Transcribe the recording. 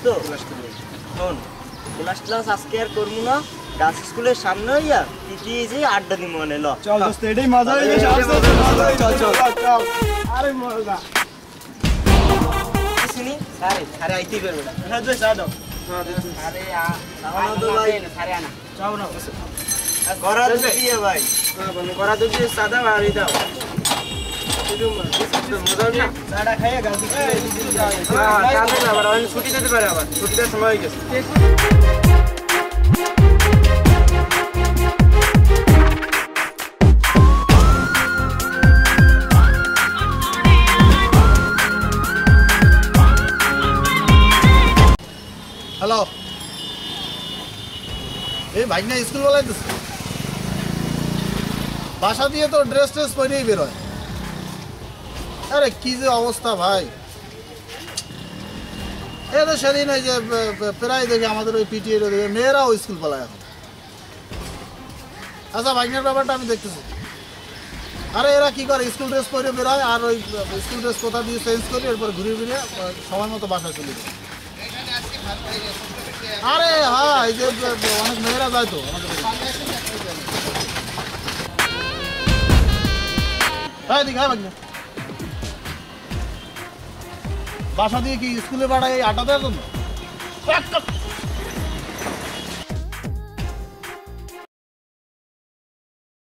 তো শোন class class আজকে আর করবো না ডান্স স্কুলের সামনে হইয়া পিটিয়ে যে আড্ডা দিব মনে ল চল দোস্ত এটাই মজা হইবে চল চল চল আরে মজা শুনি আরে আরে আইতেই পারবে না হ্যাঁ দে চা দাও আরে সামান্য তো ভাই আরে আনা চাও না করা দিবি ভাই হ্যাঁ বন্ধু করা দিবি সাদা আর এই দাও মজা না চাটা খাইয়ে গাছ হ্যাঁ চা দে আবার আমি ছুটি দিতে পারে আবার ছুটির সময় হয়ে গেছে হ্যালো এই ভাই না স্কুল বলাই তো বাসা দিয়ে তো ড্রেস ট্রেস পরেই বেরোয় আরে কি যে অবস্থা ভাই এ তো সেদিন ওই যে প্রায় দেখি আমাদের ওই পিটিএর ওদিকে মেয়েরাও স্কুল পালায় এখন আচ্ছা ভাইনের ব্যাপারটা আমি দেখতেছি আরে এরা কি করে স্কুল ড্রেস পরে বেরোয় আর ওই স্কুল ড্রেস কোথা দিয়ে চেঞ্জ করি এরপর ঘুরে ফিরে সময় মতো বাসায় চলে যায় আরে হ্যাঁ এই যে অনেক মেয়েরা যায় তো বাসা দিয়ে কি স্কুলে পাঠায় এই আটা দেওয়ার জন্য